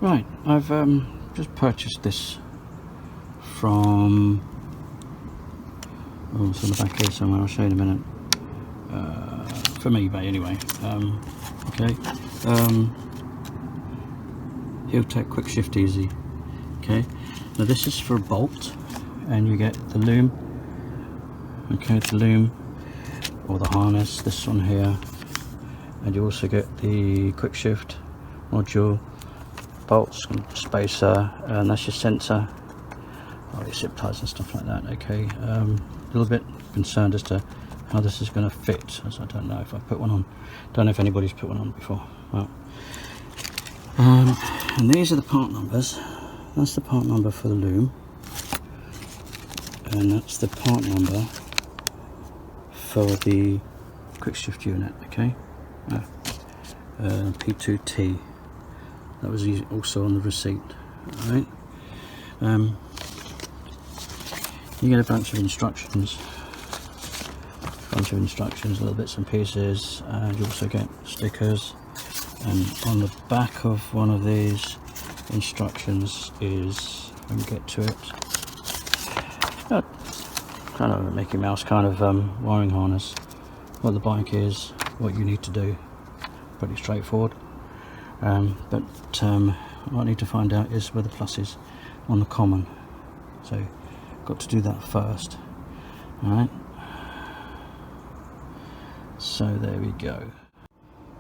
Right, I've just purchased this from, oh, it's on the back here somewhere, I'll show you in a minute, from eBay anyway. Okay, HealTech Quickshifter Easy. Okay, now this is for a bolt, and you get the loom, okay, the loom or the harness, this one here, and you also get the quick shift module, bolts and spacer, and that's your sensor, all your zip ties and stuff like that. Okay, a little bit concerned as to how this is going to fit, as I don't know if I put one on, don't know if anybody's put one on before. Well, and these are the part numbers. That's the part number for the loom, and that's the part number for the quick shift unit. Okay, P2T, that was also on the receipt. Alright, you get a bunch of instructions, little bits and pieces, and you also get stickers. And on the back of one of these instructions is, when we get to it, kind of a Mickey Mouse kind of wiring harness, what the bike is, what you need to do. Pretty straightforward, but what I need to find out is where the plus is on the common, so got to do that first. Alright, so there we go.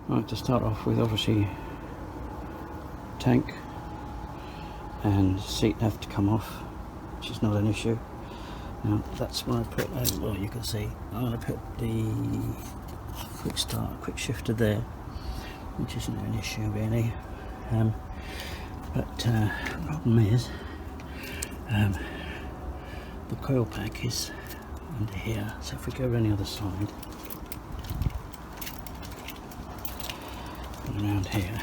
Right, to start off with, obviously tank and seat have to come off, which is not an issue. Now that's when I put, well, you can see I'm going to put the quick shifter there, which isn't an issue really, but the problem is the coil pack is under here. So if we go around the other side and around here,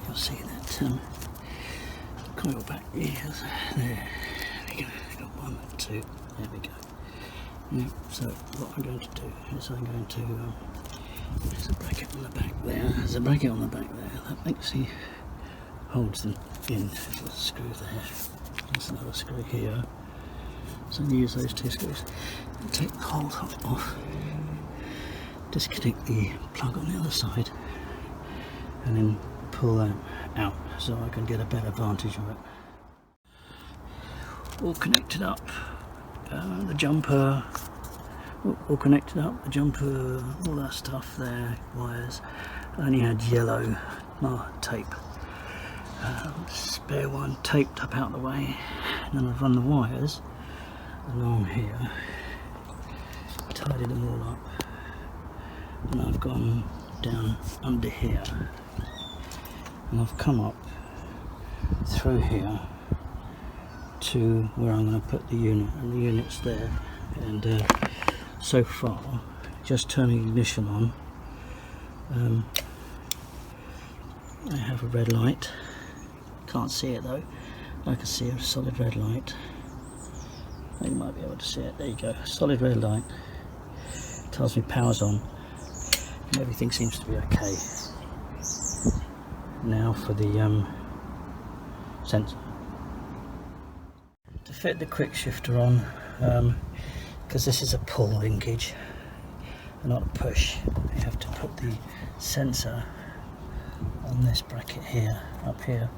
you'll see that coil pack is there. We got 1, 2, there we go. Yeah, so what I'm going to do is I'm going to there's a bracket on the back there. There's a bracket on the back there that actually holds them in. There's a screw there. There's another screw here. So I'm going to use those 2 screws and take the whole top off. Disconnect the plug on the other side and then pull that out so I can get a better vantage of it. All connected up. The jumper. All connected up, the jumper, all that stuff there, wires. I only had yellow tape, spare one taped up out the way, and then I've run the wires along here, tidied them all up, and I've gone down under here, and I've come up through here to where I'm going to put the unit, and the unit's there. And so far, just turning ignition on, I have a red light. Can't see it though. I can see a solid red light. You might be able to see it. There you go. Solid red light. Tells me power's on. And everything seems to be okay. Now for the sensor. To fit the quick shifter on, because this is a pull linkage and not a push, you have to put the sensor on this bracket here, up here.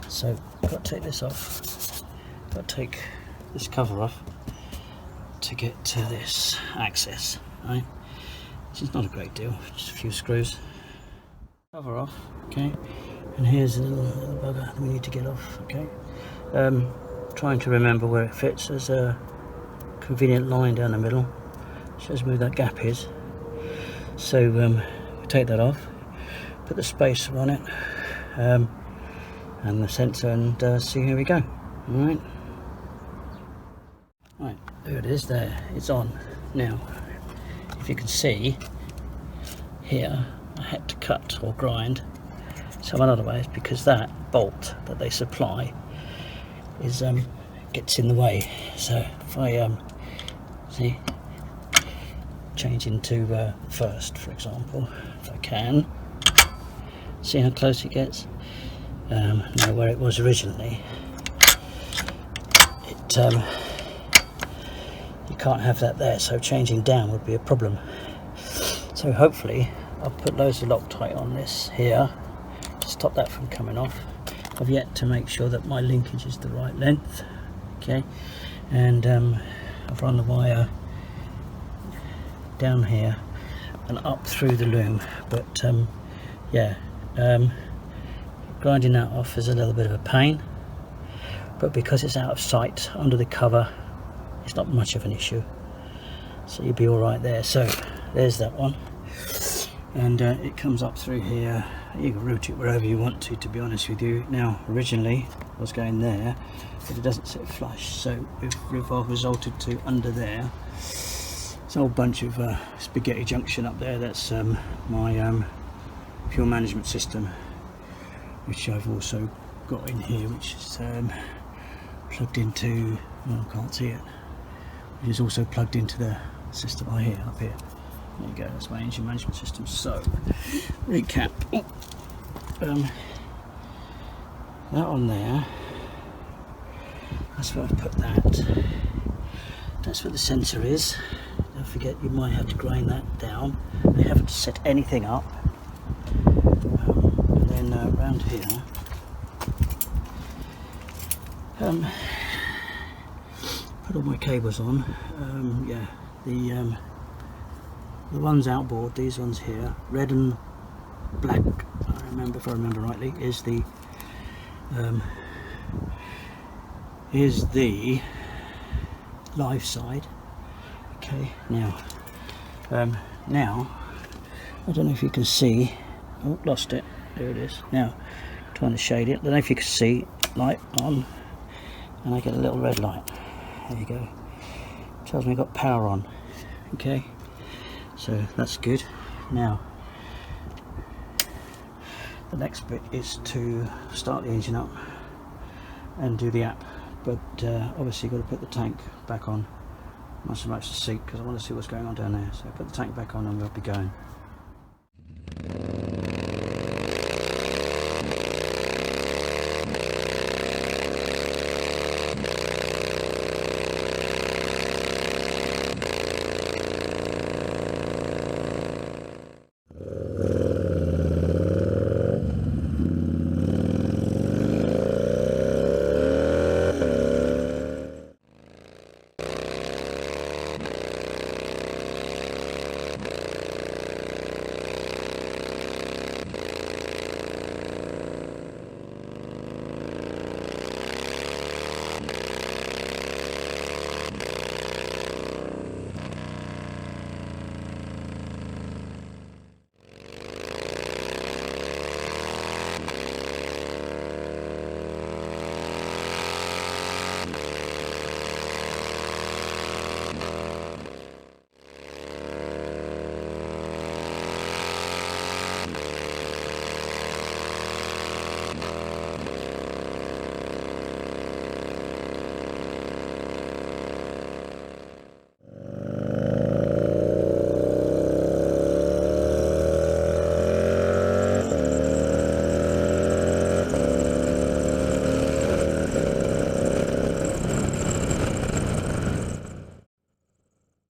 So I've got to take this off, got to take this cover off to get to this access, right? Which is not a great deal, just a few screws. Cover off, okay, and here's a little bugger that we need to get off, okay. Trying to remember where it fits. There's a convenient line down the middle, shows me where that gap is. So we take that off, put the spacer on it, and the sensor, and see how we go. Alright, there it is. There, it's on. Now if you can see here, I had to cut or grind some other ways because that bolt that they supply is gets in the way. So if I see, change into first, for example, if I can, see how close it gets. Now where it was originally, you can't have that there, so changing down would be a problem. So hopefully I'll put loads of Loctite on this here to stop that from coming off. I've yet to make sure that my linkage is the right length, okay, and I've run the wire down here and up through the loom, but yeah, grinding that off is a little bit of a pain, but because it's out of sight under the cover, it's not much of an issue, so you'll be all right there. So there's that one, and it comes up through here. You can route it wherever you want to be honest with you. Now originally I was going there, but it doesn't sit flush, so I've resulted to under there. It's a whole bunch of spaghetti junction up there. That's my fuel management system, which I've also got in here, which is plugged into, well, I can't see it, which is also plugged into the system up here. There you go, that's my engine management system. So recap, that on there, that's where I've put that. That's where the sensor is. Don't forget, you might have to grind that down. I haven't set anything up. And then around here, put all my cables on. Yeah, the ones outboard, these ones here, red and black, I remember, if I remember rightly, is the live side. Okay, now I don't know if you can see. Oh, lost it. There it is. Now trying to shade it. I don't know if you can see. Light on, and I get a little red light. There you go. Tells me I've got power on. Okay, so that's good. Now the next bit is to start the engine up and do the app, but obviously you've got to put the tank back on. Not so much the seat, because I want to see what's going on down there. So put the tank back on and we'll be going.